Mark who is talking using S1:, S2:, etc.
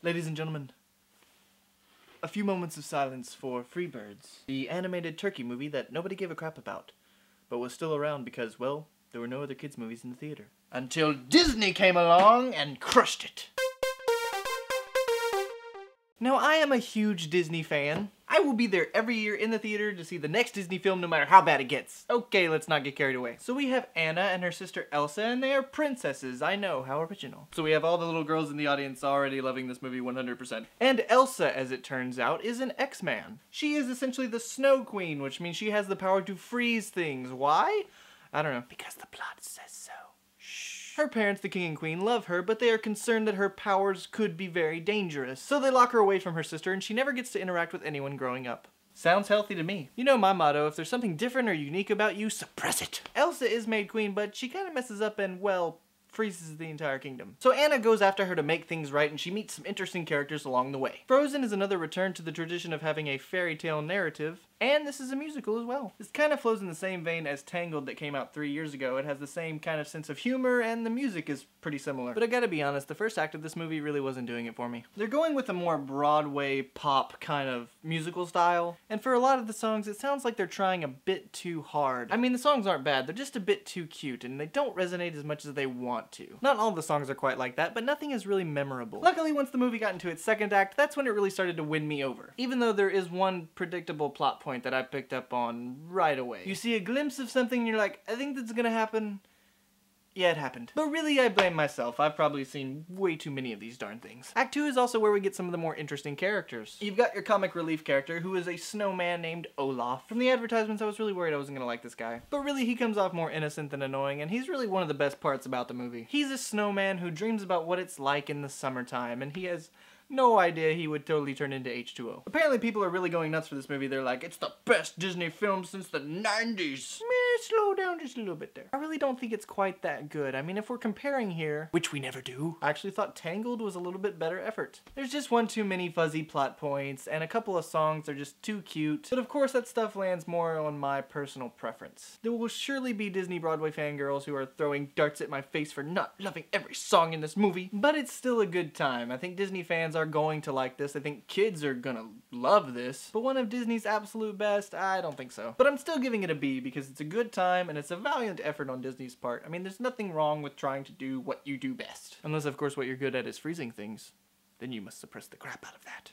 S1: Ladies and gentlemen, a few moments of silence for Freebirds, the animated turkey movie that nobody gave a crap about, but was still around because, well, there were no other kids' movies in the theater. Until Disney came along and crushed it. Now, I am a huge Disney fan. I will be there every year in the theater to see the next Disney film no matter how bad it gets. Okay, let's not get carried away. So we have Anna and her sister Elsa, and they are princesses. I know, how original. So we have all the little girls in the audience already loving this movie 100%. And Elsa, as it turns out, is an X-Man. She is essentially the Snow Queen, which means she has the power to freeze things. Why? I don't know. Because the plot says so. Her parents, the king and queen, love her, but they are concerned that her powers could be very dangerous. So they lock her away from her sister, and she never gets to interact with anyone growing up. Sounds healthy to me. You know my motto, if there's something different or unique about you, suppress it. Elsa is made queen, but she kind of messes up and, well, freezes the entire kingdom. So Anna goes after her to make things right, and she meets some interesting characters along the way. Frozen is another return to the tradition of having a fairy tale narrative, and this is a musical as well. This kind of flows in the same vein as Tangled that came out 3 years ago. It has the same kind of sense of humor, and the music is pretty similar. But I gotta be honest, the first act of this movie really wasn't doing it for me. They're going with a more Broadway pop kind of musical style, and for a lot of the songs it sounds like they're trying a bit too hard. I mean, the songs aren't bad, they're just a bit too cute, and they don't resonate as much as they want to. Not all the songs are quite like that, but nothing is really memorable. Luckily, once the movie got into its second act, that's when it really started to win me over. Even though there is one predictable plot point that I picked up on right away. You see a glimpse of something and you're like, I think that's gonna happen. Yeah, it happened. But really, I blame myself. I've probably seen way too many of these darn things. Act 2 is also where we get some of the more interesting characters. You've got your comic relief character, who is a snowman named Olaf. From the advertisements, I was really worried I wasn't gonna like this guy. But really, he comes off more innocent than annoying, and he's really one of the best parts about the movie. He's a snowman who dreams about what it's like in the summertime, and he has no idea he would totally turn into H2O. Apparently people are really going nuts for this movie. They're like, it's the best Disney film since the 90s. Slow down just a little bit there. I really don't think it's quite that good. I mean, if we're comparing here, which we never do, I actually thought Tangled was a little bit better effort. There's just one too many fuzzy plot points, and a couple of songs are just too cute. But of course that stuff lands more on my personal preference. There will surely be Disney Broadway fangirls who are throwing darts at my face for not loving every song in this movie, but it's still a good time. I think Disney fans are going to like this. I think kids are gonna love this. But one of Disney's absolute best? I don't think so. But I'm still giving it a B because it's a good time and it's a valiant effort on Disney's part. I mean, there's nothing wrong with trying to do what you do best. Unless, of course, what you're good at is freezing things. Then you must suppress the crap out of that.